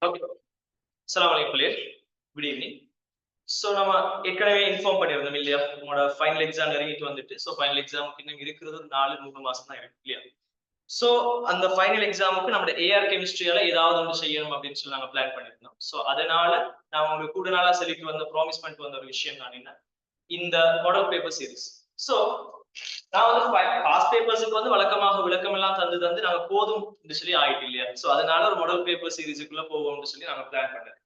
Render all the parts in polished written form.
Okay. Assalamualaikum. Good evening. So நம்ம ஏற்கனவே inform பண்ணியிருந்தோம் இல்லையா, உங்களோட ஃபைனல் எக்ஸாம் நெருங்கிட்டு வந்துட்டு. ஸோ ஃபைனல் எக்ஸாமுக்கு இன்னும் இருக்கிறது 4-3 மாசம் தான் இருக்கு இல்லையா. ஸோ அந்த ஃபைனல் எக்ஸாமுக்கு நம்ம ஏஆர் கெமிஸ்ட்ரியால ஏதாவது ஒன்று செய்யணும் அப்படின்னு சொல்லி நாங்கள் பிளான் பண்ணியிருந்தோம். ஸோ அதனால நான் உங்களுக்கு கூட நாளா சொல்லிட்டு வந்த ப்ராமிஸ் பண்ணிட்டு வந்த ஒரு விஷயம் நான் என்ன, இந்த மாடல் பேப்பர் சீரிஸ். ஸோ நான் வந்து பாஸ்ட் பேப்பர்ஸுக்கு வந்து வழக்கமாக விளக்கம் எல்லாம் தந்து நாங்க போதும் சொல்லி ஆயிட்டு இல்லையா. ஸோ அதனால ஒரு மாடல் பேப்பர் சீரிஸுக்குள்ள போவோம்னு சொல்லி நாங்க பிளான் பண்ணேன்.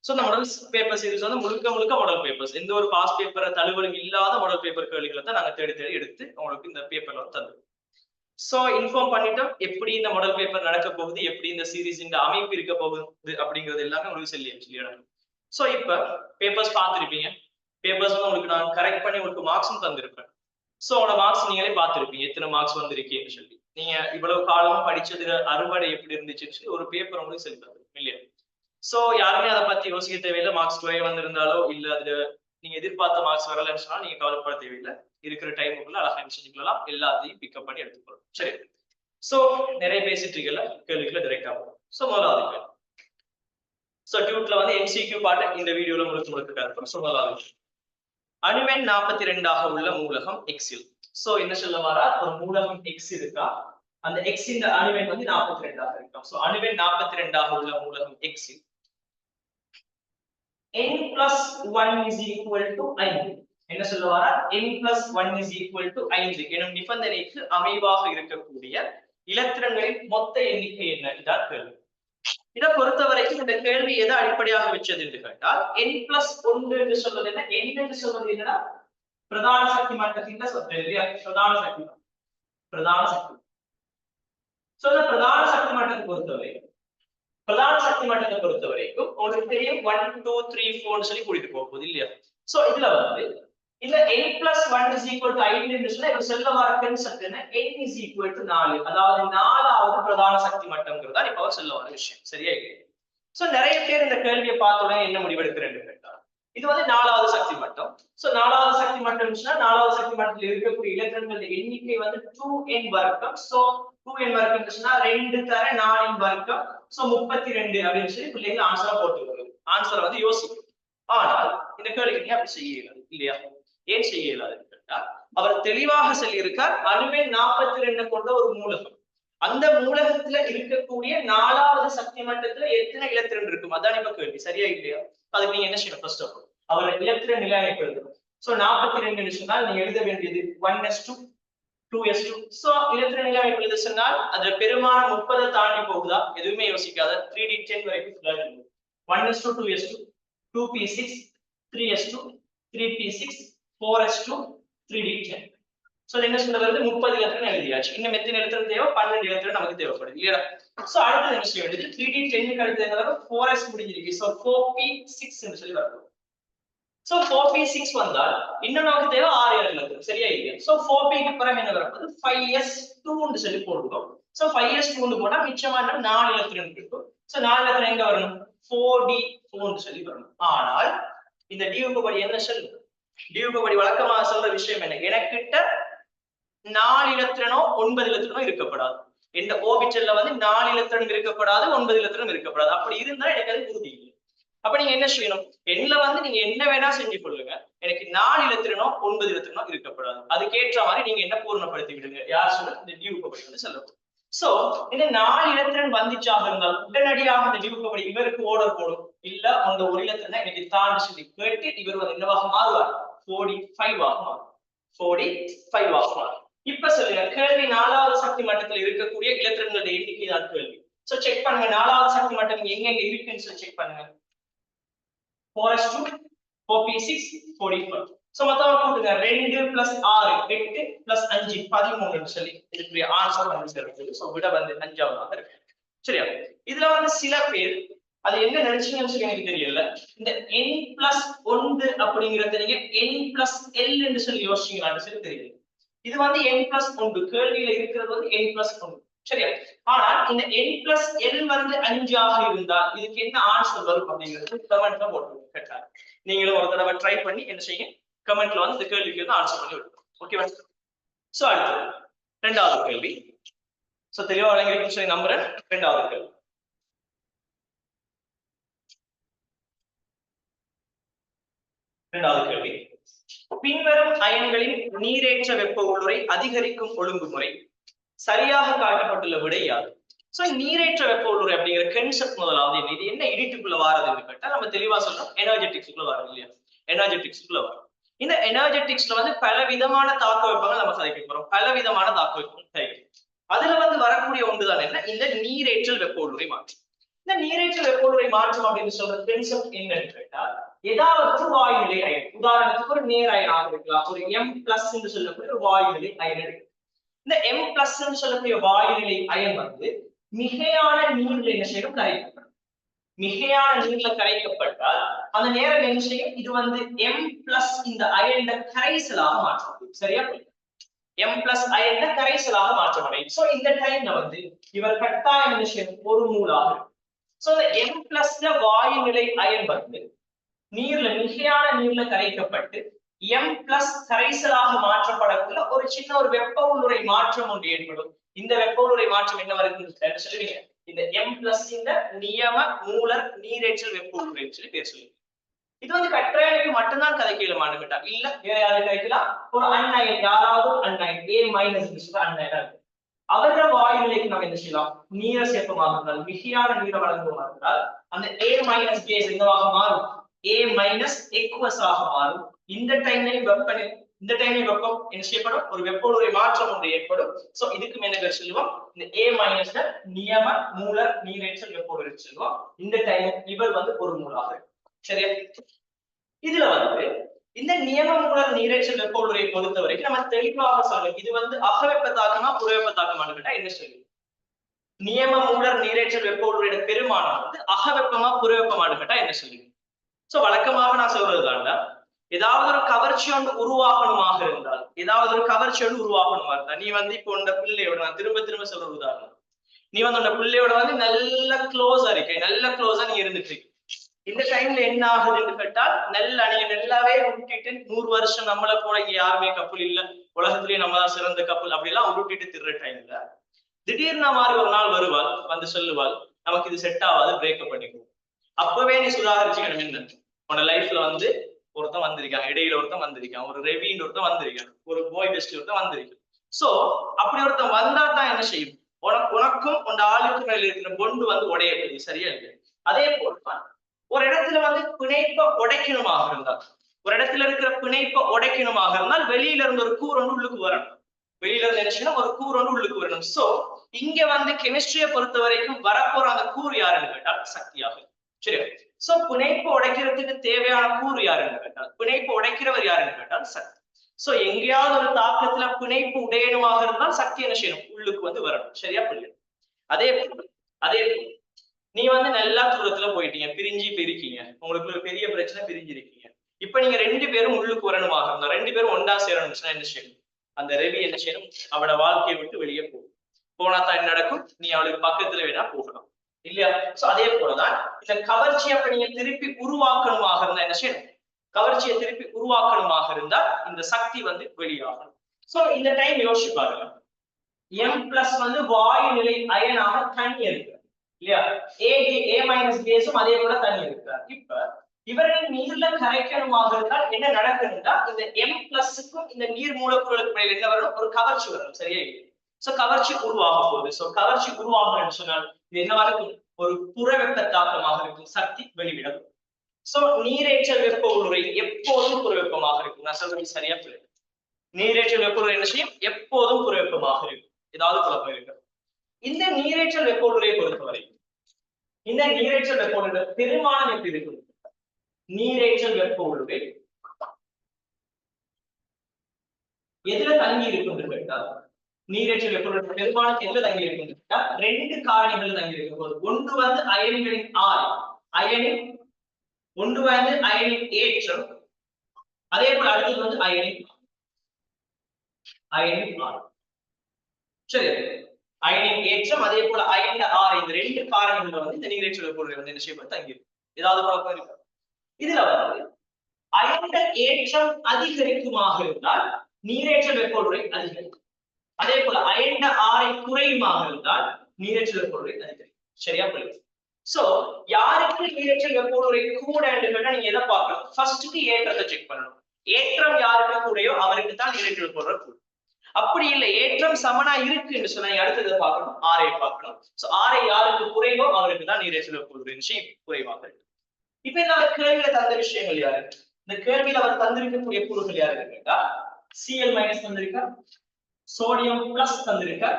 ஸோ இந்த மாடல் பேப்பர் சீரிஸ் வந்து முழுக்க மாடல் பேப்பர்ஸ், எந்த ஒரு பாஸ்ட் பேப்பரை தழுவலும் இல்லாத மாடல் பேப்பர் கேள்விகளை தான் நாங்க தேடி எடுத்து உங்களுக்கு இந்த பேப்பர்ல வந்து தந்துருவோம். சோ இன்ஃபார்ம் பண்ணிட்டோம் எப்படி இந்த மாடல் பேப்பர் நடக்க போகுது, எப்படி இந்த சீரிஸ் இந்த அமைப்பு இருக்க போகுது அப்படிங்கிறது எல்லாமே உங்களுக்கு சொல்லிடணும். சோ இப்ப பேப்பர்ஸ் பார்த்துருப்பீங்க. பேப்பர்ஸ் வந்து உங்களுக்கு நான் கரெக்ட் பண்ணி உங்களுக்கு மார்க்ஸும் தந்திருப்பேன். சோ உங்களோட மார்க்ஸ் நீங்களே பார்த்துருப்பீங்க, எத்தனை மார்க்ஸ் வந்திருக்கேன்னு சொல்லி. நீங்க இவ்வளவு காலமும் படிச்சதுல அறுவடை எப்படி இருந்துச்சுன்னு சொல்லி ஒரு பேப்பர் உங்களுக்கு சொல்லி தந்திருப்பேன் இல்லையா. சோ யாருமே அதை பத்தி யோசிக்க தேவையில்லை. மார்க்ஸ் குறைய வந்திருந்தாலோ இல்ல அதுல நீங்க எதிர்பார்த்த மார்க்ஸ் வரலன்னு சொன்னா நீங்க கவலைப்பட தேவையில்லை. இருக்கிற டைமுக்குள்ள அழகா செஞ்சுக்கலாம், எல்லாத்தையும் பிக்கப் பண்ணி எடுத்துக்கணும். சரி, சோ நிறைய பேசிட்டு இருக்கல, கேள்விக்குள்ள டைரக்டா போகும். சோ முதலாவது கேள்வி. சோ டியூட்ல வந்து எம்சிக்யூ பாட்டு இந்த வீடியோல முழுக்க கருப்போம். சோ முதலாவது, அணுவெண் 42 உள்ள மூலகம் எக்ஸில். சோ என்ன சொல்ல வரா, ஒரு மூலகம் எக்ஸ் இருக்கா, அந்த எக்ஸ் இந்த அணுவெண் வந்து 42 இருக்கும். சோ அணுவெண் 42 உள்ள மூலகம் எக்ஸில் n plus 1 is equal to 5. என்ன சொல்ல வரா, n plus 1 is equal to 5 எனும் நிபந்தனைக்கு அமைவாக இருக்கக்கூடிய இலத்திரன்களின் மொத்த எண்ணிக்கை என்ன, இதான் கேள்வி. இதை பொறுத்த வரைக்கும் இந்த கேள்வி எதை அடிப்படையாக வச்சது என்று கேட்டால், n plus 1 என்று சொல்வது என்ன, n என்று சொல்வது என்னன்னா பிரதான சக்தி மட்டத்தின் சொத்து இல்லையா. பிரதான சக்தி சோ இந்த பிரதான சக்தி மட்டத்தை பொறுத்த வரைக்கும் உங்களுக்கு தெரியும் 1 2 3 4 சொல்லி கூட்டிட்டு போகுது இல்லையா. சோ இதுல வந்து இந்த n plus 1 is equal to 5 என்று சொன்னா இப்ப சொல்ல வர கான்செப்ட் என்ன, n is equal to 4, அதாவது 4வது பிரதான சக்தி மட்டம்ங்கிறது தான் இப்ப சொல்ல வர விஷயம். சரியா இல்லையா. சோ நிறைய பேர் இந்த கேள்வியை பார்த்த உடனே என்ன முடிவெடுக்கிறேன்னு கேட்டால், இது வந்து 4வது சக்தி மட்டம். சோ 4வது சக்தி மட்டம் சொன்னா 4வது சக்தி மட்டத்தில் இருக்கக்கூடிய இலத்திரன்கள் எண்ணிக்கை வந்து 2n வர்க்கம். சோ 2n வர்க்கம் சொன்னா 2 தர 4n வர்க்கம். சோ 32 அப்படின்னு சொல்லி பிள்ளைங்க ஆன்சரா போட்டுருவாங்க. ஆன்சரை வந்து யோசிக்கும். ஆனால் இந்த கேள்விக்கு அப்படி செய்ய இயலாது இல்லையா. ஏன் செய்ய இயலாதுன்னு கேட்டா, அவர் தெளிவாக சொல்லியிருக்கார், அணுவெண் 42 கொண்ட ஒரு மூலகம், அந்த மூலகத்துல இருக்கக்கூடிய 4வது சக்தி மட்டத்துல எத்தனை இலத்திரன் இருக்கும், அதான் இப்ப கேள்வி. சரியா இல்லையா. அதுக்கு நீங்க என்ன செய்யணும், ஃபர்ஸ்ட் ஆஃப் ஆல் அவர் இலத்திரன் நிலையமைப்பு எழுதணும். சோ 42 சொன்னால் நீங்க எழுத வேண்டியது 1s2 2s2. சோ இலத்திரன் நிலையமைப்பு எழுத சொன்னால் அதுல பெரும்பாலும் 30 தாண்டி போகுதா, எதுவுமே யோசிக்காத 3d10 வரைக்கும் 1s2 2s2 2p6 3s2 3p6 4s2 3d10. So என்ன சொல்றது, 30 இலத்திரன் எழுதியாச்சு. இன்னும் எத்தனை இலத்திரன் தேவை, 12 இலத்திரன் நமக்கு தேவைப்படுது இல்லையா. சோ அடுத்து என்ன செய்ய வேண்டியது, 3d10 க்கு அடுத்து என்ன, 4s முடிஞ்சிருக்கு. சோ 4p6 என்று சொல்லி வரும். சோ 4p6 வந்தால் இன்னும் நமக்கு தேவை 6 இலத்திரன். சரியா இல்லையா. சோ 4p க்கு பிறகு என்ன வரப்போகுது, 5s2 என்று சொல்லி போடுவோம். சோ 5s2 ன்னு போட்டா நிச்சயமா 4 இலத்திரன் இருக்கும். சோ 4 இலத்திரன் எங்க வரணும், 4d4 என்று சொல்லி வரணும். ஆனால் இந்த டியூக்கு படி என்ன சொல்லு, டியூக்கு படி வழக்கமாக சொல்ற விஷயம் என்ன, எனக்கிட்ட 4 இலத்திரனோ 9 இலத்திரனோ இருக்கப்படாது. இந்த ஓபிட்டல்ல வந்து 4 இலத்திரன் இருக்கப்படாது, 9 இலத்திரன் இருக்கப்படாது. அப்படி இருந்தா எனக்கு அது உறுதி இல்லை. அப்ப நீங்க என்ன செய்யணும், எண்ல வந்து நீங்க என்ன வேணா செஞ்சு கொள்ளுங்க, எனக்கு 4 இலத்திரனோ 9 இலத்திரனோ இருக்கப்படாது. அதுக்கேற்ற மாதிரி நீங்க என்ன பூர்ணப்படுத்தி விடுங்க. யார் சொல்ல, இந்த டியூக்கு படி வந்து சொல்லணும். சோ இந்த 4 இலத்திரன் வந்துச்சாக இருந்தால் உடனடியாக அந்த டியூக்கு படி இவருக்கு ஓர்டர் போடும். இல்ல அந்த ஒரு இலத்திரனை எனக்கு தாண்டி சொல்லி கேட்டு இவர் வந்து என்னவாக மாறுவார், 45 ஆக மாறும். 45 ஆக மாறும். இப்ப சொல்லுங்க, கேள்வி 4வது சக்தி மட்டத்தில் இருக்கக்கூடிய இலத்திரன்களுடைய எண்ணிக்கை தான் கேள்வி. சோ செக் பண்ணுங்க, 4வது சக்தி மட்டம் எங்க இருக்குன்னு சொல்லி செக் பண்ணுங்க. 4s2 4p6 45. சோ மொத்தமா கூட்டுங்க, 2 plus 6 8 plus 5 13 ன்னு சொல்லி இதுக்கு ஆன்சர் வந்து இருக்கு. சோ விட வந்து 5ஆவதாக இருக்கு. சரியா. இதுல வந்து சில பேர் அது என்ன நினைச்சீங்கன்னு சொல்லி எனக்கு தெரியல, இந்த n plus 1 அப்படிங்கறத நீங்க n plus l என்று சொல்லி யோசிச்சீங்களான்னு சொல்லி தெரியல. இது வந்து n plus 1, கேள்வியில இருக்கிறது வந்து n plus 1. சரியா. ஆனால் இந்த n plus l வந்து 5 ஆக இருந்தால் இதுக்கு என்ன ஆன்சர் வரும் அப்படிங்கிறது கமெண்ட்ல போட்டுருங்க. கேட்டா நீங்களும் ஒரு தடவை ட்ரை பண்ணி என்ன செய்யுங்க, கமெண்ட்ல வந்து இந்த கேள்விக்கு வந்து ஆன்சர் பண்ணி விடுங்க. ஓகேவா. சோ அடுத்து இரண்டாவது கேள்வி, சோ தெளிவா விளங்கிருக்குன்னு சொல்லி நம்புறேன். இரண்டாவது கேள்வி. பின்வரும் அயன்களின் நீரேற்ற வெப்ப உள்ளுறை அதிகரிக்கும் ஒழுங்குமுறை சரியாக காட்டப்பட்டுள்ள விடை யாது? சோ நீரேற்ற வெப்ப உள்ளுறை அப்படிங்கிற கன்செப்ட் முதலாவது இது என்ன இடிட்டுக்குள்ள வாரதுன்னு கேட்டா நம்ம தெளிவா சொல்றோம் எனர்ஜெட்டிக்ஸ்க்குள்ள வரும் இல்லையா? எனர்ஜெட்டிக்ஸ்க்குள்ள வரும். இந்த எனர்ஜெட்டிக்ஸ்ல பல விதமான தாக்க வெப்பங்கள் நம்ம கதைக்க போறோம். பல விதமான தாக்க வெப்பங்கள் கதைக்கிறோம். அதுல வரக்கூடிய ஒன்றுதான் என்ன இந்த நீரேற்றல் வெப்ப உள்ளுறை மாற்றம். இந்த நீரேற்றல் வெப்ப உள்ளுறை மாற்றம் அப்படின்னு சொல்ற கன்செப்ட் என்னன்னு கேட்டா ஏதாவது ஒரு வாயுநிலை அயன், உதாரணத்துக்கு ஒரு நேர் அயனாக இருக்கலாம், ஒரு M+ என்று சொல்லக்கூடிய ஒரு வாயுநிலை அயன் இருக்கு. இந்த M+ என்று சொல்லக்கூடிய வாயுநிலை அயன் மிகையான நீர்ல என்ன செய்யும் கரைக்கப்படும். மிகையான நீர்ல கரைக்கப்பட்டால் அந்த நேரம் என்ன செய்யும் இது M+ இந்த அயன் கரைசலாக மாற்றப்படும். சரியா? M+ அயன் கரைசலாக மாற்றப்படும். சோ இந்த டைம்ல இவர் கட்டாயம் என்ன செய்யும் ஒரு மூலாக இருக்கும். சோ இந்த M+ வாயுநிலை அயன் நீர்ல மிகையான நீர்ல கரைக்கப்பட்டு M+ கரைசலாக மாற்றப்படக்குள்ள ஒரு சின்ன ஒரு வெப்ப உள்ளுறை மாற்றம் ஒன்று ஏற்படும். இந்த வெப்ப உள்ளுறை மாற்றம் என்ன வருதுன்னு சொல்லுவீங்க இந்த M+ இந்த நியம மூலர் நீரேற்றல் வெப்ப உள்ளுறை சொல்லி பேர் சொல்லுவீங்க. இது கற்றாயனுக்கு மட்டும்தான் கதைக்க இயலுமான்னு கேட்டா இல்ல வேற யாரும் கதைக்கலாம். ஒரு அன்அயன் யாராவது அன்அயன் A- அன்அயனா இருக்கு அவர வாயுநிலைக்கு நம்ம என்ன செய்யலாம் நீர சேர்ப்பமாக இருந்தால் மிகையான நீரை வழங்குவதாக இருந்தால் அந்த A- கேஸ் என்னவாக மாறும் A- aqueous ஆக மாறும். இந்த டைம்லயும் வெப்பம் என்ன செய்யப்படும் ஒரு வெப்ப உள்ளுறை மாற்றம் ஒன்று ஏற்படும். சோ இதுக்கு என்ன பேர் சொல்லுவோம் இந்த A- நியம மூலர் நீரேற்றல் வெப்ப உள்ளுறை சொல்லுவோம். இந்த டைம் இவர் ஒரு மூலாக சரியா? இதுல இந்த நியம மூலர் நீரேற்றல் வெப்ப உள்ளுறை பொறுத்த வரைக்கும் நம்ம தெளிவாக சொல்லணும் இது அகவெப்ப தாக்கமா புறவெப்ப தாக்கமானு கேட்டா என்ன சொல்லுவோம் நியம மூலர் நீரேற்றல் வெப்ப உள்ளுறையோட பெருமானம் அகவெப்பமா புறவெப்பமானு கேட்டா என்ன சொல்லுவீங்க? சோ வழக்கமாக நான் சொல்றதுதான்டா ஏதாவது ஒரு கவர்ச்சி ஒன்று உருவாகணுமாக இருந்தால் நீ இப்போ உண்ட பிள்ளையோட நான் திரும்ப சொல்ற உதாரணம் நீ உண்ட பிள்ளையோட நல்ல க்ளோஸா இருக்க நல்ல க்ளோஸா நீ இருந்துட்டு இந்த டைம்ல என்ன ஆகுதுன்னு கேட்டால் நீங்க நல்லாவே உருட்டிட்டு 100 வருஷம் நம்மளை போல இங்க யாருமே கப்பல் இல்ல உலகத்திலேயே நம்ம தான் சிறந்த கப்பல் அப்படி எல்லாம் உருட்டிட்டு திர்ற டைம்ல திடீர்னு மாதிரி ஒரு நாள் வருவாள் சொல்லுவாள் நமக்கு இது செட் ஆகாது பிரேக்கப் பண்ணிக்குவோம். அப்பவே நீ சுதாகரிச்சுக்கணும் உன்னோட லைஃப்ல ஒருத்தன் வந்திருக்கான் இடையில ஒருத்தன் வந்திருக்கான் ஒரு ரெவின்னு ஒருத்தன் வந்திருக்கான் ஒரு போய் பெஸ்ட் ஒருத்தன் வந்திருக்கான். சோ அப்படி ஒருத்தன் வந்தா தான் என்ன செய்யும் உனக்கும் உன் ஆளுக்கு மேல இருக்கிற பொண்டு உடைய போகுது. சரியா இருக்கு? அதே போல ஒரு இடத்துல பிணைப்பை உடைக்கணுமாக இருந்தால் ஒரு இடத்துல இருக்கிற பிணைப்பை உடைக்கணுமாக இருந்தால் வெளியில இருந்து ஒரு கூர் ஒன்று உள்ளுக்கு வரணும். வெளியில இருந்து நினைச்சுன்னா ஒரு கூர் ஒன்று உள்ளுக்கு வரணும். சோ இங்க கெமிஸ்ட்ரியை பொறுத்த வரைக்கும் வரப்போற அந்த கூர் யாருன்னு கேட்டால் சக்தியாகும். சரி? சோ பிணைப்பு உடைக்கிறதுக்கு தேவையான கூறு யாருன்னு கேட்டால் பிணைப்பு உடைக்கிறவர் யாருன்னு கேட்டால் சக்தி. சோ எங்கேயாவது ஒரு தாக்கத்துல பிணைப்பு உடையணுமாக இருந்தால் சக்தி என்ன செய்யணும் உள்ளுக்கு வரணும். சரியா? புரியும். அதே போல நீ நல்லா தூரத்துல போயிட்டீங்க பிரிஞ்சு இருக்கீங்க உங்களுக்கு ஒரு பெரிய பிரச்சனை பிரிஞ்சிருக்கீங்க. இப்ப நீங்க 2 பேரும் உள்ளுக்கு வரணுமாக இருந்தா 2 பேரும் ஒன்றா சேரணும்னா என்ன செய்யணும் அந்த ரவி என்ன செய்யணும் அவளோட வாழ்க்கையை விட்டு வெளியே போகும். போனா தான் என்ன நடக்கும் நீ அவளுக்கு பக்கத்துல வேணா போகலாம் இல்லையா? சோ அதே போலதான் இந்த கவர்ச்சியை நீங்க திருப்பி உருவாக்கணுமாக இருந்தா என்ன செய்யணும் கவர்ச்சியை திருப்பி உருவாக்கணுமாக இருந்தா இந்த சக்தி வெளியாகணும். சோ இந்த டைம் யோசிச்சு பாருங்க M+ வாயு நிலை அயனாக தண்ணி இருக்கு இல்லையா? A- கேஸும் அதே போல தண்ணி இருக்கு. இப்ப இவரின் நீர்ல கரைக்கணுமாக இருந்தால் என்ன நடக்குதுன்னா இந்த M+க்கும் இந்த நீர் மூலப்பொருளுக்கு மேல என்ன வரணும் ஒரு கவர்ச்சி வரணும். சரியா? சோ கவர்ச்சி உருவாக போகுது. சோ கவர்ச்சி உருவாகணும்னு சொன்னால் இது என்னவா இருக்கும் ஒரு புறவெப்ப தாக்கமாக இருக்கும் சக்தி வெளிவிடும். சோ நீரேற்றல் வெப்ப உள்ளுறை எப்போதும் புறவெப்பமாக இருக்கும். நான் சொல்றது சரியா புரியுது? நீரேற்றல் வெப்ப உள்ளுறை என்ன செய்யும் எப்போதும் புறவெப்பமாக இருக்கும். ஏதாவது குழப்பம் இருக்கு? இந்த நீரேற்றல் வெப்ப உள்ளுறையை பொறுத்தவரை இந்த நீரேற்றல் வெப்ப உள்ளுறை பெருமானம் எப்படி இருக்கும்? நீரேற்றல் வெப்ப உள்ளுறை எதுல தங்கி இருக்கும் கேட்டால் நீரேற்றல் வெப்ப உள்ளுறை பெருமானத்து எதுல தங்கி இருக்கும் கேட்டால் 2 காரணிகள் தங்கி இருக்கும். ஒன்று அயனிகளின் அயனின் ஒன்று அயனின் ஏற்றம் அதே போல அடுத்தது அயனின் ஆர். சரி? அயனின் ஏற்றம் அதே போல அயனின் ஆர் இந்த 2 காரணிகள் இந்த நீரேற்றல் வெப்ப உள்ளுறை என்ன செய்யப்பட்டு தங்கி இருக்கும். ஏதாவது குழப்பம் இருக்கு? இதுல அயனின் ஏற்றம் அதிகரிக்குமாக இருந்தால் நீரேற்றல் வெப்ப உள்ளுறை அதிகரிக்கும். அதே போல அயண்ட ஆரை குறையுமாக இருந்தால் நீரேற்று வெப்பநிலை அதிகரிக்கும். சரியா புரியுது? சோ யாருக்கு நீரேற்று வெப்பநிலை கூட நீங்க எதை பார்க்கணும்? ஃபர்ஸ்ட்க்கு ஏற்றத்தை செக் பண்ணணும். ஏற்றம் யாருக்கு கூடயோ அவருக்கு தான் நீரேற்று வெப்பநிலை கூடும். அப்படி இல்லை ஏற்றம் சமனா இருக்கு என்று சொன்னா அடுத்ததை பார்க்கணும், ஆரை பார்க்கணும். சோ ஆரை யாருக்கு குறைவோ அவருக்கு தான் நீரேற்று வெப்பநிலை குறைவாக இருக்கு. இப்ப இந்த கேள்வியில தந்த விஷயங்கள் யாரு? இந்த கேள்வியில அவர் தந்திருக்கக்கூடிய கூறுகள் யாரு கேட்டா Cl மைனஸ் தந்திருக்கா, சோடியம் பிளஸ் தந்திருக்கா,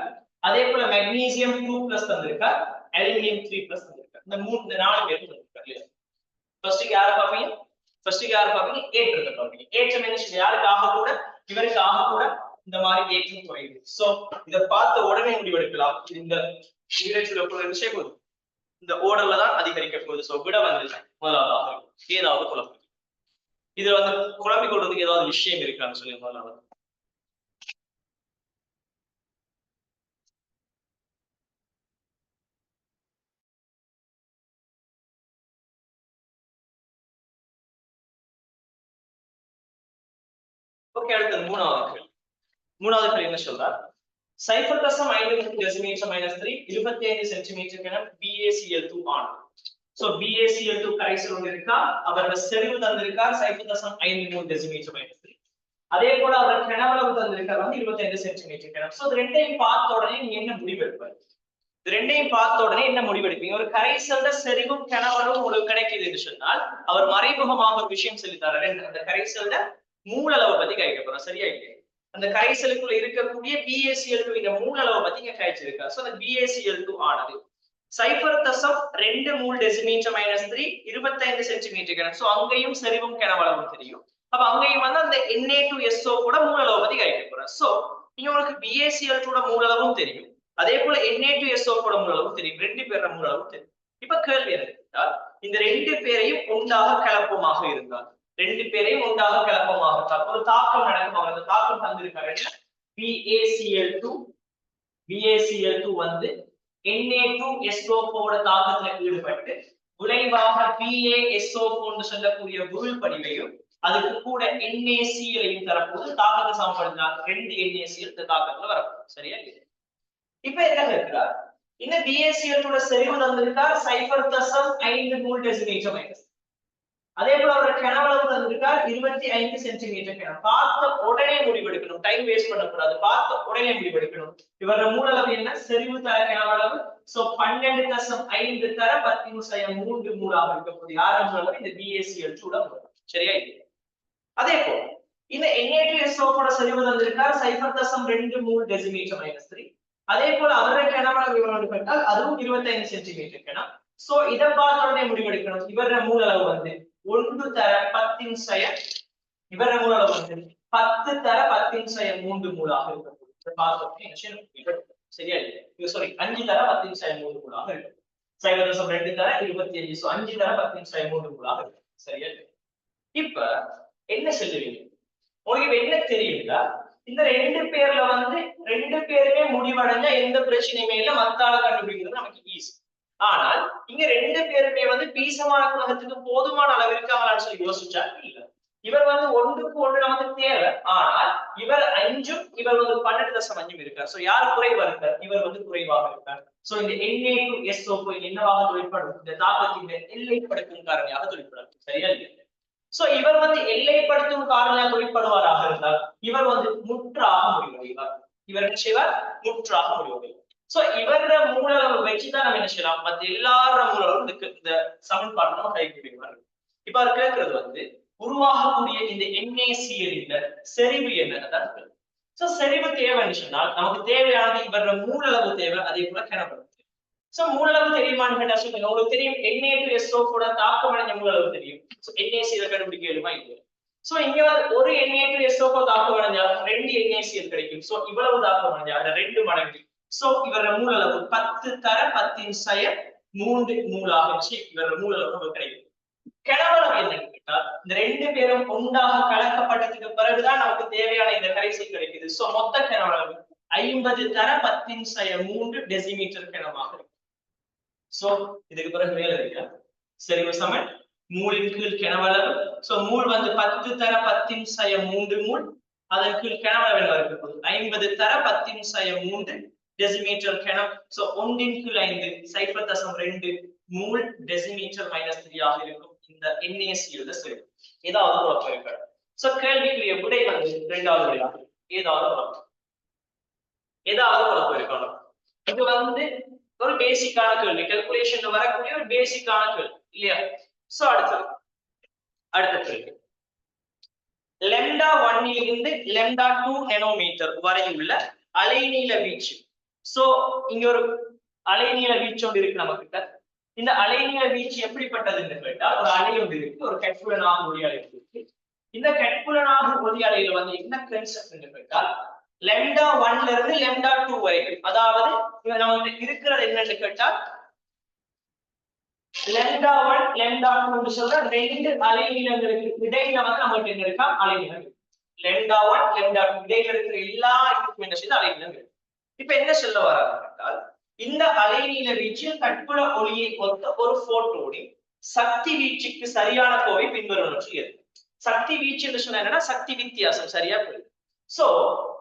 அதே போல மெக்னீசியம் 2+ தந்திருக்கா, அலுமினியம் 3+ தந்திருக்கா. இந்த 4 பேரும் தந்திருக்காங்க. ஃபர்ஸ்ட் யாரை பாப்பீங்க? ஏற்றத்தை பாப்பீங்க. ஏற்றம் என்ன யாருக்கு ஆக கூட, இவருக்கு ஆக கூட இந்த மாதிரி ஏற்றம் குறையுது. சோ இத பார்த்த உடனே முடிவெடுக்கலாம். இந்த நீரேற்று வெப்பநிலை விஷயம் போதும் இந்த ஓடல்ல தான் அதிகரிக்க போகுது. சோ விட வந்து முதலாவதாக ஏதாவது குழப்பம், இது வந்து குழம்பிக் கொள்றதுக்கு ஏதாவது விஷயம் இருக்கான்னு சொல்லி முதலாவது. ஓகே, அடுத்தது மூணாவது கேள்வி என்ன சொல்றார்? 0.5 25 சென்டிமீட்டர் என BaCl2 ஆனது. சோ BaCl2 கரைசல் ஒன்று இருக்கா, அவரோட செறிவு தந்திருக்கார் 0.53 டெசிமீட்டர்-3. அதே போல அவர் கனவளவு தந்திருக்கார் வந்து 25 சென்டிமீட்டர் கனம். சோ இது ரெண்டையும் பார்த்த உடனே நீங்க என்ன முடிவெடுப்பீங்க? இது ரெண்டையும் பார்த்த உடனே என்ன முடிவெடுப்பீங்க? ஒரு கரைசல்ல செறிவும் கனவளவும் உங்களுக்கு கிடைக்குது என்று சொன்னால் அவர் மறைமுகமாக ஒரு விஷயம் சொல்லி தராரு. அந்த கரைசல்ல மூலளவை பத்தி கைக்க போறோம். சரியா இல்லையா? அந்த கரைசலுக்குள்ள இருக்கக்கூடிய BaCl2 இந்த மூலளவை பத்தி இங்க கைச்சிருக்கா. சோ அந்த BaCl2 ஆனது 0.2 டெசிமீட்டர்-3 25 சென்டிமீட்டர் கனம். சோ அங்கேயும் செறிவும் கனவளவும் தெரியும். அப்ப அங்கேயும் வந்து அந்த Na2SO கூட மூலளவு பத்தி கைக்க போறோம். சோ இங்க உங்களுக்கு BaCl2 மூலளவும் தெரியும், அதே போல Na2SO கூட மூலளவும் தெரியும், ரெண்டு பேரோட மூலளவும் தெரியும். இப்ப கேள்வி என்ன கேட்டால், இந்த ரெண்டு பேரையும் ஒன்றாக கலப்பமாக இருந்தால், ஒரு தாக்கம் நடக்கும். அந்த தாக்கம் தந்திருக்காரு BaCl2 வந்து Na2SO4 தாக்கத்துல ஈடுபட்டு விளைவாக BaSO4 சொல்லக்கூடிய பொருள் படிவையும் அதுக்கு கூட NaCl தரப்போது தாக்கத்தை சமப்படுத்தினால் 2 NaCl இந்த தாக்கத்துல வரப்போகுது. சரியா? இப்ப என்ன இருக்கிறார்? இந்த BaCl செறிவு தந்திருக்கார் 0.5 மோல் டெசிமீட்டர்-. அதே போல அவர் கனவளவு தந்திருக்கார் 25 சென்டிமீட்டர் கனம். பார்த்த உடனே முடிவெடுக்கணும், டைம் வேஸ்ட் பண்ணக்கூடாது. பார்த்த உடனே முடிவெடுக்கணும். இவரோட மூலளவு என்ன? செறிவு தர கனவளவு. சோ 12.5 தர 10⁻³ மூலாக இருக்க போகுது. யார மூலளவு? இந்த BaCl2 மூலளவு. சரியா? அதே போல இந்த Na2SO கூட செறிவு தந்திருக்கார் 0.2 மோல் டெசிமீட்டர்-3. அதே போல அவருடைய கனவளவு எவ்வளவு கேட்டால் அதுவும் 25 சென்டிமீட்டர் கனம். சோ இத பார்த்த உடனே முடிவெடுக்கணும். இவரோட மூலளவு வந்து 1 தர 10⁻, இவரோட மூலளவு வந்து 10 தர 10⁻³ மூலாக இருக்க போகுது. இத பார்த்த உடனே என்ன செய்யணும்? சரியா? சாரி 5 தர 10⁻³ மூலாக இருக்கு. 0.2 தர 25. சோ 5 தர 10⁻³ மூலாக இருக்கு. சரியா? இப்ப என்ன சொல்லுவீங்க? உங்களுக்கு என்ன தெரியுங்களா? இந்த ரெண்டு பேர்ல வந்து ரெண்டு பேருமே முடிவடைஞ்சா எந்த பிரச்சனையுமே இல்ல, மத்தால கண்டுபிடிக்கிறது நமக்கு ஈஸி. ஆனால் இங்க ரெண்டு பேருமே வந்து பீசமான குணகத்துக்கு போதுமான அளவு இருக்காங்களான்னு சொல்லி யோசிச்சா இல்ல. இவர் வந்து 1:1 நமக்கு தேவை, ஆனால் இவர் 5, இவர் வந்து 12.5 இருக்கார். சோ யார் குறைவா இருக்கார்? இவர் வந்து குறைவாக இருக்கார். சோ இந்த Na2SO என்னவாக தொழிற்படும்? இந்த தாக்கத்தின் எல்லைப்படுத்தும் காரணியாக தொழிற்படும். சரியா? சோ இவர் வந்து எல்லைப்படுத்தும் காரணியாக தொழிற்படுவாராக இருந்தால் இவர் வந்து முற்றாக முடிவடைவார். இவர் என்ன செய்வார்? முற்றாக முடிவடைவார். சோ இவரோட மூலளவு வச்சுதான் நம்ம என்ன செய்யலாம்? மத்த எல்லாரோட மூலளவும் இந்த சமன்பாட்டை நம்ம கைப்பிடிப்பாரு. இப்ப அவர் கேட்கறது வந்து உருவாகக்கூடிய இந்த NaCl செறிவு என்னதான். சோ செறிவு தேவைன்னு சொன்னால் நமக்கு தேவையானது இவரோட மூலளவு தேவை, அதே போல கனவளவு. சோ மூலளவு தெரியுமான்னு கேட்டா சொல்லுங்க. உங்களுக்கு தெரியும் Na2SO கூட தாக்கமடைஞ்ச மூலளவு தெரியும். சோ NaCl கண்டுபிடிக்க இயலுமா இல்லையா? சோ இங்க வந்து ஒரு Na2SO தாக்கமடைஞ்சா 2 NaCl கிடைக்கும். சோ இவ்வளவு தாக்கமடைஞ்சா அது 2 மடங்கு. சோ இவரோட மூலளவு 10 தர 10⁻³ மூலாக வச்சு இவரோட மூலளவு நமக்கு கிடைக்கும். கனவளவு என்னன்னு கேட்டா இந்த ரெண்டு பேரும் ஒன்றாக கலக்கப்பட்டதுக்கு பிறகுதான் நமக்கு தேவையான இந்த கரைசல் கிடைக்குது. சோ மொத்த கனவளவு 50 தர 10⁻³ டெசிமீட்டர் கனமாக இருக்கு. சோ இதுக்கு பிறகு மேல இருக்கு செறிவு சமன் மூலின் கீழ் கனவளவு. சோ மூல் வந்து 10 தர 10⁻³ மூல், அதன் கீழ் கனம் அளவு இருக்க போகுது 50 தர 10⁻3 டெசிமீட்டர் கனம். சோ 1 கீழ் 5 0.2 மூல் டெசிமீட்டர் -3 ஆக இருக்கும் இந்த NaCl சரி. ஏதாவது குழப்பம் இருக்காது. சோ கேள்விக்குரிய விடை வந்து இரண்டாவது விடை. ஏதாவது குழப்பம் இருக்கலாம். இது வந்து ஒரு பேசிக்கான கேள்வி, கால்குலேஷன்ல வரக்கூடிய ஒரு பேசிக்கான கேள்வி இல்லையா? சோ அடுத்த கேள்வி λ1 இலிருந்து λ2 நானோமீட்டர் வரை உள்ள அலைநீள வீச்சு. சோ இங்க ஒரு அலைநீள வீச்சு ஒன்று இருக்கு நம்ம கிட்ட. இந்த அலைநீள வீச்சு எப்படிப்பட்டதுன்னு கேட்டால் ஒரு அலை ஒன்று இருக்கு, ஒரு கட்புலனாக ஒளி அலை இருக்கு. இந்த கட்புலனாக ஒளி அலையில வந்து என்ன கான்செப்ட்னு கேட்டால் λ1 இருந்து λ2 வரைக்கும், அதாவது நமக்கு இருக்கிறது என்னன்னு கேட்டால் λ1 λ2 சொல்ற ரெண்டு அலைநீளங்களுக்கு இடையில வந்து நமக்கு என்ன இருக்கா அலைநீளம். λ1 λ2 இடையில இருக்கிற எல்லா இதுக்கும் என்ன செய்யுது அலைநீளம். இப்ப என்ன சொல்ல வராங்க என்றால் இந்த அலைநீள வீச்சில் கட்புல ஒளியை ஒத்த ஒரு போட்டோனின் சக்தி வீச்சுக்கு சரியான கோவை பின்வரும் சொல்லியது. சக்தி வீச்சு என்று சொன்னா என்னன்னா சக்தி வித்தியாசம், சரியா புரியுது. சோ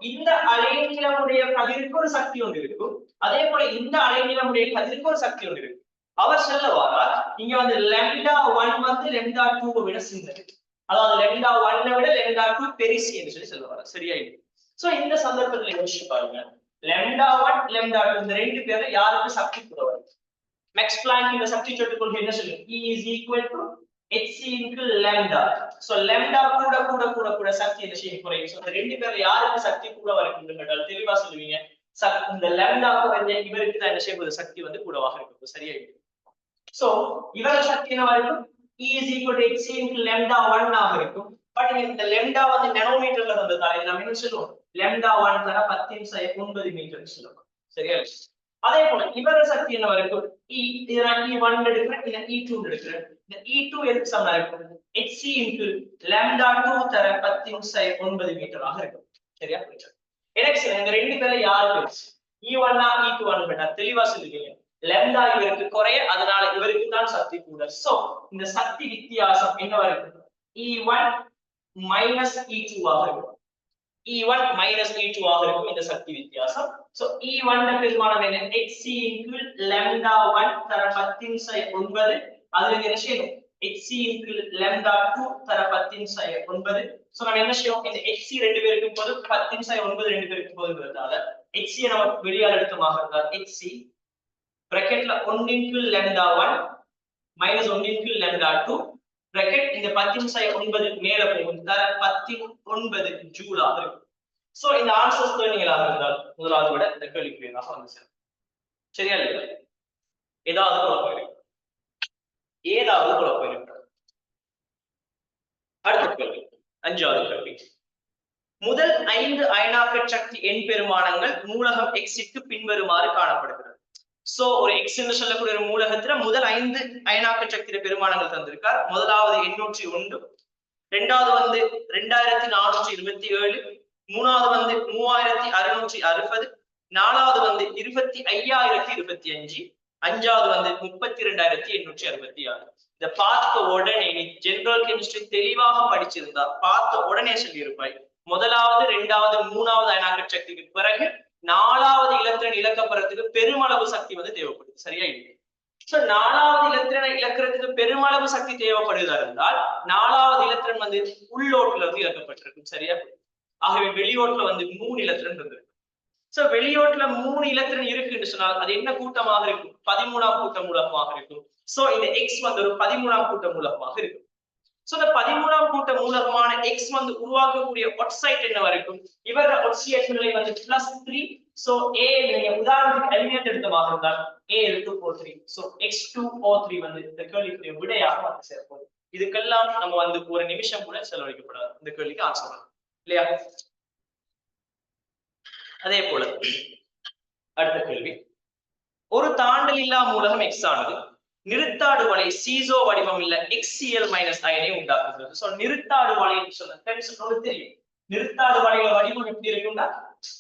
இந்த அலைநீளமுடைய கதிருக்கு ஒரு சக்தி ஒன்று இருக்கும், அதே போல இந்த அலைநீளமுடைய கதிருக்கு ஒரு சக்தி ஒன்று இருக்கும். அவர் சொல்ல வாரார் இங்க வந்து λ1 வந்து λ2 விட சின்னது, அதாவது λ1 விட λ2 பெருசு என்று சொல்ல வாரார், சரியா? சோ இந்த சந்தர்ப்பத்துல யோசிச்சு பாருங்க, λ1 λ2 இந்த ரெண்டு பேரும் யாருக்கு சக்தி கூட வருது? மேக்ஸ் பிளாங்க் இந்த சக்தி சொட்டு கொள்கை என்ன சொல்லுங்க? E is equal to hc into lambda. So lambda கூட கூட கூட கூட சக்தி என்ன செய்யும் குறையும். சோ இந்த ரெண்டு பேர்ல யாருக்கு சக்தி கூட வருதுன்னு கேட்டால் தெளிவா சொல்லுவீங்க, இந்த lambda குறைஞ்ச இவருக்கு தான் என்ன செய்ய சக்தி வந்து கூடவாக இருக்கும், சரியா? சோ இவர சக்தி என்ன வரும்? E is equal to hc into λ1 ஆக இருக்கும். பட் இந்த lambda வந்து நானோமீட்டர்ல வந்ததால நம்ம என்ன சொல்லுவோம்? λ1 தர 10⁻9 மீட்டர் சொல்லுவோம், சரியா? அதே போல இவர சக்தி என்ன வரும்? E1 எடுக்கிறேன், இல்ல E2 எடுக்கிறேன். இந்த E2 எதுக்கு சமமா இருக்கும்? hc into λ2 தர 10⁻9 மீட்டர் ஆக இருக்கும், சரியா? எனக்கு இந்த ரெண்டு பேர்ல யாரு பெருசு? E1 ஆ E2 ஆன்னு கேட்டா தெளிவா சொல்லுவீங்க, lambda இவருக்கு குறைய, அதனால இவருக்கு தான் சக்தி கூட. சோ இந்த சக்தி வித்தியாசம் என்ன வரும்? E1 minus E2 ஆக இருக்கும். E1 minus E2 ஆக இருக்கும் இந்த சக்தி வித்தியாசம். சோ E1 ட பெருமானம் என்ன? hc into λ1 தர 10⁻9. அதுல என்ன செய்யணும்? hc into λ2 தர 10⁻9. சோ நம்ம என்ன செய்வோம்? இந்த hc ரெண்டு பேருக்கு போது 10⁻9 ரெண்டு பேருக்கு போதுங்கிறதால hc நம்ம வெளியால எடுத்தமாக இருந்தால் hc bracketல 1 into λ1 minus 1 into λ2 bracket இந்த 10⁻9 மேல போகும், தர 19 ஜூல் ஆக இருக்கும். சோ இந்த ஆன்சர்ஸ் தேர்னிங்களாக இருந்தால் முதலாவது விட இந்த கேள்விக்குரியதாக வந்து சேரும், சரியா? இல்லையா? ஏதாவது குழப்பம் இருக்கு? அடுத்த கேள்வி, அஞ்சாவது கேள்வி. முதல் 5 அயனாக்க சக்தி எண் பெருமானங்கள் மூலகம் x க்கு பின்வருமாறு காணப்படுகிறது. சோ ஒரு x என்று சொல்லக்கூடிய ஒரு மூலகத்துல முதல் 5 அயனாக்க சக்தி பெருமானங்கள் தந்திருக்கார். முதலாவது 801, இரண்டாவது வந்து 2427, மூணாவது வந்து 3660, நாலாவது வந்து 25025, அஞ்சாவது வந்து 32866. இத பார்த்த உடனே நீ ஜெனரல் கெமிஸ்ட்ரி தெளிவாக படிச்சிருந்தா பார்த்த உடனே சொல்லியிருப்பாய், முதலாவது இரண்டாவது மூணாவது அயனாக்க சக்திக்கு பிறகு நாலாவது இலத்திரன் இலக்கப்படுறதுக்கு பெருமளவு சக்தி வந்து தேவைப்படுது, சரியா? சோ நாலாவது இலத்திரனை இலக்கிறதுக்கு பெருமளவு சக்தி தேவைப்படுதா இருந்தால் நாலாவது இலத்திரன் வந்து உள்ளோட்டுல வந்து இலக்கப்பட்டிருக்கும், சரியா? ஆகவே வெளியோட்டுல வந்து 3 இலத்திரன் இருந்திருக்கு. சோ வெளியோட்டுல 3 இலத்திரன் இருக்குன்னு சொன்னால் அது என்ன கூட்டமாக இருக்கும்? 13ஆம் கூட்ட மூலகமாக இருக்கும். சோ இந்த x வந்து ஒரு 13ஆம் கூட்ட மூலகமாக இருக்கும். சோ இந்த 13ஆம் கூட்ட மூலகமான x வந்து உருவாக்கக்கூடிய ஆக்சைடு என்ன வரைக்கும்? இவர ஆக்சிடேஷன் நிலை வந்து +3. சோ a நீங்க உதாரணத்துக்கு எலிமெண்ட் எடுத்தமாக இருந்தால் Al2O3. சோ H2O3 வந்து இந்த கேள்விக்குரிய விடையாக வந்து சேர்ப்போம். இதுக்கெல்லாம் நம்ம வந்து ஒரு நிமிஷம் கூட செலவழிக்கப்படாது, இந்த கேள்விக்கு ஆன்சர் பண்ணலாம் இல்லையா? அதே போல அடுத்த கேள்வி, ஒரு தாண்டல் இல்லா மூலகம் x ஆனது நிறுத்தாடு வலை சீசோ வடிவம் இல்ல HCl - அயனை உண்டாக்குகிறது. சோ நிறுத்தாடு வலை சொன்ன தெரியும், நிறுத்தாடு வலையோட வடிவம் எப்படி இருக்கும்னா,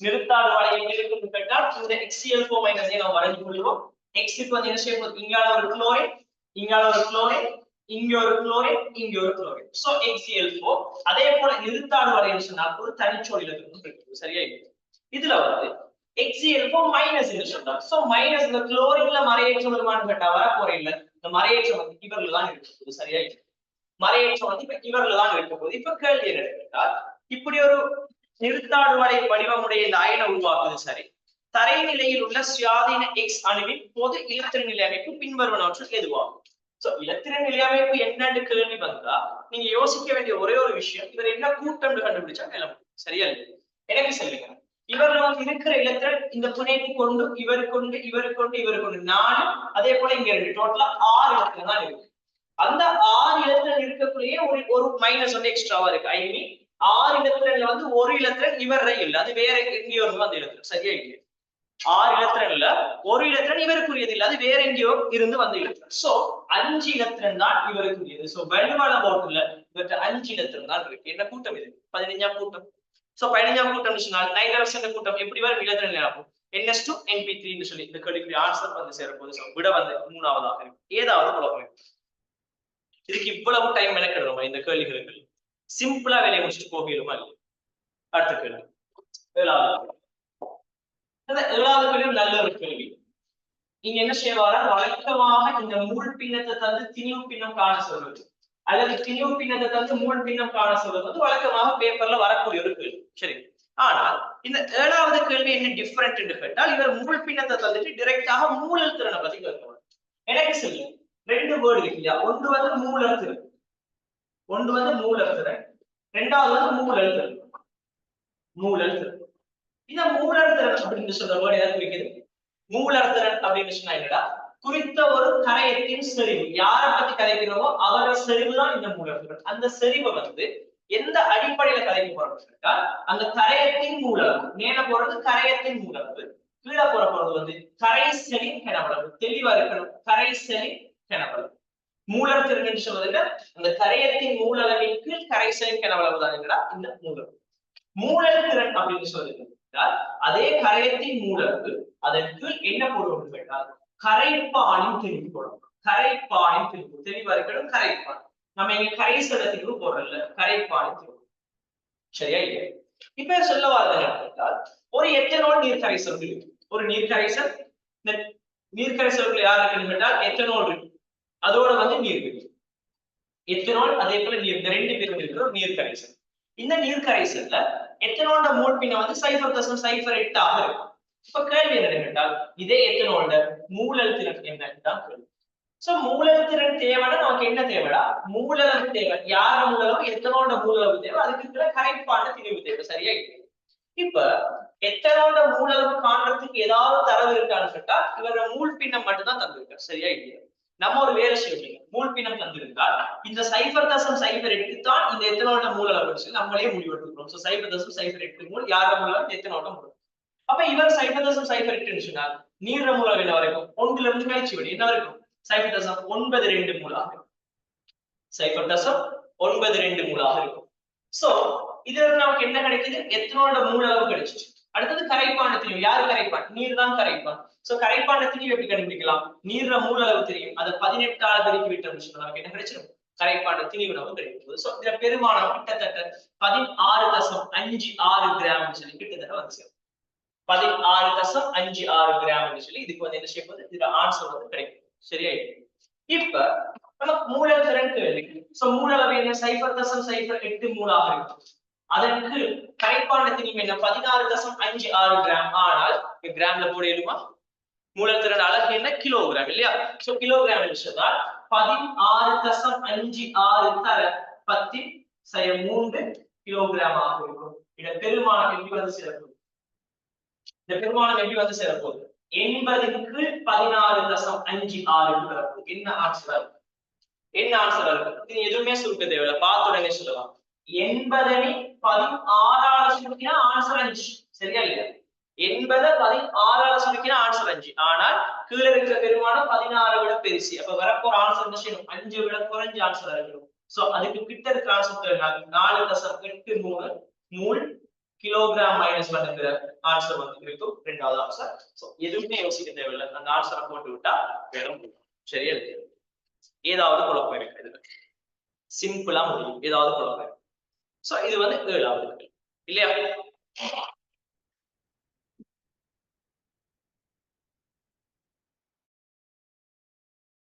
நிறுத்தாடு வலை எப்படி இருக்கும்னு கேட்டால் இந்த HCl4- நம்ம வரைஞ்சு கொள்வோம். x க்கு வந்து என்ன செய்ய போகுது? இங்கால ஒரு குளோரின், இங்கால ஒரு குளோரின், இங்க ஒரு குளோரின், இங்க ஒரு குளோரின். So HCl4. அதே போல நிறுத்தாடு வரைன்னு சொன்னால் ஒரு தனிச்சோடி இலக்கணம் இருக்கு. சரியா? இதுல வந்து HCl4 மைனஸ் என்று சொல்றாங்க. சோ மைனஸ் இந்த குளோரின்ல மறையேற்றம் வருமானு கேட்டா வர போற இல்ல. இந்த மறையேற்றம் வந்து இவர்ல தான் இருக்கு. சரியா? மறையேற்றம் வந்து இப்ப இவர்ல தான் இருக்க போகுது. இப்ப கேள்வி என்ன கேட்டால், இப்படி ஒரு நிறுத்தாடு வடிவமுடைய இந்த அயனை உருவாக்குது. சரி, தரைநிலையில் உள்ள சுயாதீன X அணுவின் பொது இலத்திர நிலை அமைப்பு பின்வருவனவற்றுள் எதுவாகும்? சோ இலத்திர நிலை அமைப்பு என்னன்னு கேள்வி வந்தா நீங்க யோசிக்க வேண்டிய ஒரே ஒரு விஷயம், இவர் என்ன கூட்டம் கண்டுபிடிச்சா நிலம். சரியா? எனக்கு சொல்லுங்க, இவர்ல வந்து இருக்கிற இலத்திரன் இந்த புனைப்பு கொண்டு இவர் கொண்டு இவர் கொண்டு இவர் கொண்டு 4, அதே போல இங்க இருக்கு டோட்டலா 6 இலத்திரன் தான் இருக்கு. அந்த 6 இலத்திரன் இருக்கக்கூடிய ஒரு மைனஸ் வந்து எக்ஸ்ட்ராவா இருக்கு. ஐ மீன் 6 இலத்திரன்ல வந்து ஒரு இலத்திரன் இவரே இல்ல, அது வேற எங்கேயோ இருந்து அந்த இலத்திரன். சரியா? இல்லையா? 6 இலத்திரன்ல ஒரு இலத்திரன் இவருக்குரியது இல்ல, அது வேற எங்கேயோ இருந்து வந்த இலத்திரன். சோ 5 இலத்திரன் தான் இவருக்குரியது. சோ வலுவான போட்டுல இவற்றை 5 இலத்திரன் தான் இருக்கு. என்ன கூட்டம் இது? 15ஆம் கூட்டம். சோ 15ஆம் கூட்டம் சொன்னால் 9% கூட்டம் எப்படி வரும்? இலத்திரன் ஆகும் NS2 NP3 ன்னு சொல்லி இந்த கேள்விக்கு ஆன்சர் வந்து சேரப்போகுது. சோ விட வந்து 3ஆவதாக இருக்கு. ஏதாவது குழப்பம் இதுக்கு இவ்வளவு டைம் மெனக்கெடுறோமா இந்த கேள்விகளுக்கு? சிம்பிளா வேலையை முடிச்சுட்டு போகலுமா இல்லை? அடுத்த கேள்வி, ஏழாவது கேள்வி நல்ல ஒரு கேள்வி. நீங்க என்ன செய்வாரா, வழக்கமாக இந்த மூல் பின்னத்தை தந்து திணிவு பின்னம் காண சொல்வது அல்லது திணிவு பின்னத்தை தந்து மூல் பின்னம் காண சொல்வது வந்து வழக்கமாக பேப்பர்ல வரக்கூடிய ஒரு கேள்வி. சரி, ஆனால் இந்த ஏழாவது கேள்வி என்ன டிஃபரெண்ட் என்று கேட்டால், இவர் மூல் பின்னத்தை தந்துட்டு டைரக்டாக மூலல் திறனை பத்தி கேட்கணும். எனக்கு சொல்லுங்க, ரெண்டு வேர்டு இருக்கு இல்லையா? ஒன்று வந்து மூலல் திறன், ஒன்று வந்து மூலல் திறன், ரெண்டாவது வந்து மூலல் திறன். மூலல் திறன், இந்த மூலல் திறன் அப்படின்னு சொல்ற வேர்டு எதை குறிக்குது? மூலல் திறன் அப்படின்னு சொன்னா என்னடா, குறித்த ஒரு கரையத்தின் செறிவு. யாரை பத்தி கதைக்கிறோமோ அவரோட செறிவு தான் இந்த மூலல் திறன். அந்த செறிவை வந்து எந்த அடிப்படையில கதைக்க போறோம்? அந்த கரையத்தின் மூலளவு. மேல போறது கரையத்தின் மூலளவு, கீழே போறது வந்து கரைசலின் கனவளவு. தெளிவா இருக்கணும், கரைசலின் கனவளவு. மூலல் திறன் என்று சொல்வதில்ல, அந்த கரையத்தின் மூலளவின் கீழ் கரைசலின் கனவளவு தான் என்னடா இந்த மூலல். மூலல் திறன் அப்படின்னு சொல்லுது, அதே கரையத்தின் மூலளவு அதற்கு என்ன போடுவோம் கேட்டால் கரைப்பானின் திணிவு போடும். கரைப்பானின் திணிவு தெளிவா இருக்கணும், கரைப்பான். நம்ம இங்க கரைசல திணிவு போடுறோம்ல, கரைப்பானின் திணிவு. சரியா? இல்லையா? இப்ப சொல்ல வரது கேட்டால், ஒரு எத்தனால் நீர் கரைசல் இருக்கு. ஒரு நீர் கரைசல், நீர் கரைசல்கள் யார் இருக்குன்னு கேட்டால் எத்தனால் இருக்கு, அதோட வந்து நீர் இருக்கு. எத்தனால் அதே போல நீர், இந்த ரெண்டு பேரும் இருக்கிற ஒரு நீர் கரைசல். இந்த நீர் கரைசல்ல எத்தனோட மோல் பின்ன வந்து 0.08 ஆக இருக்கும். இப்ப கேள்வி என்ன கேட்டால், இதே எத்தனோட மூலல் திறன் என்னதான் கேள்வி. சோ மூலல் திறன் தேவைன்னா நமக்கு என்ன தேவைடா? மூலளவு தேவை. யார மூலளவு? எத்தனோட மூலளவு தேவை, அதுக்கு இருக்கிற கரைப்பான திணிவு தேவை. சரியா? இப்ப எத்தனோட மூலளவு காண்றதுக்கு ஏதாவது தரவு இருக்கான்னு கேட்டா இவர மூல் பின்னம் மட்டும் தான் தந்திருக்காரு. சரியா? இல்லையா? நம்ம ஒரு வேலை செய்யணும், மூல் பின்னம் தந்திருந்தால் இந்த 0.08 தான் இந்த எத்தனோட மூலளவு சொல்லி நம்மளே முடிவெடுக்கிறோம். சோ 0.08 மூல் யார மூலளவு? எத்தனோட மூலளவு. அப்ப இவர் 0.08 சொன்னால் நீர மூலளவு என்ன வரைக்கும்? 1ல இருந்து கழிச்சு விடு, என்ன வரைக்கும்? 0.92 மூலாக இருக்கும். 0.92 மூலாக இருக்கும். சோ இதுல நமக்கு என்ன கிடைக்குது? எத்தனோட மூலளவு கிடைச்சிச்சு. அடுத்தது கரைப்பான திணிவு. யாரு கரைப்பான்? நீர் தான் கரைப்பான். சோ கரைப்பான திணிவு எப்படி கண்டுபிடிக்கலாம்? நீர்ற மூலளவு தெரியும், அதை 18ஆல பெருக்கி விட்டோம்னு சொன்னா நமக்கு என்ன கிடைச்சிடும்? கரைப்பான திணிவு நமக்கு கிடைக்கும். சோ இதுல பெருமானம் கிட்டத்தட்ட 16.56 கிராம் சொல்லி கிட்டத்தட்ட வந்து சேரும். 16.56 கிராம் சொல்லி இதுக்கு வந்து என்ன செய்ய போகுது? இதுல ஆன்சர் வந்து கிடைக்கும். சரியா? இப்ப நமக்கு மூலல் திறன் கேள்வி. சோ மூலளவு என்ன? 0.08 மூலாக இருக்கும். அதற்கு கரைப்பான திணிவு என்ன? 16.56 கிராம். ஆனால் கிராம்ல போட இயலுமா? மூலல் திறன் அலகு என்ன? கிலோகிராம் இல்லையா? சோ கிலோகிராம் என்று சொன்னால் 16.56 தர 10/3 கிலோகிராம் ஆக இருக்கும். இந்த பெருமானம் எப்படி வந்து சேரப்போகுது? இந்த பெருமானம் எப்படி வந்து சேரப்போகுது? 80க்கு 16.56 வரப்போகுது. என்ன ஆன்சர்? என்ன ஆன்சர் இருக்கு? இது எதுவுமே சுருக்க தேவையில்லை, பார்த்த உடனே சொல்லலாம். 80 16ஆல சுருக்கினா ஆன்சர் 5. சரியா? இல்லையா? 80 16ஆல சுருக்கினா ஆன்சர் 5. ஆனால் கீழே இருக்கிற பெருமானம் 16 விட பெருசு. அப்ப வரப்போற ஆன்சர் என்ன செய்யணும்? 5 விட குறைஞ்ச ஆன்சர் இருக்கணும். சோ அதுக்கு கிட்ட இருக்கிற ஆன்சர் 4.83 மூல் கிலோகிராம் மைனஸ் பண்ணுங்கிற ஆன்சர் வந்து இருக்கும். ரெண்டாவது ஆன்சர். சோ எதுவுமே யோசிக்க தேவையில்லை, அந்த ஆன்சரை போட்டு விட்டா வேற முடியும். சரியா? இல்லையா? ஏதாவது குழப்பம் இருக்கு இதுல சிம்பிளா முடியும் ஏதாவது குழப்பம் இருக்கு சோ இது வந்து 7வது இல்லையா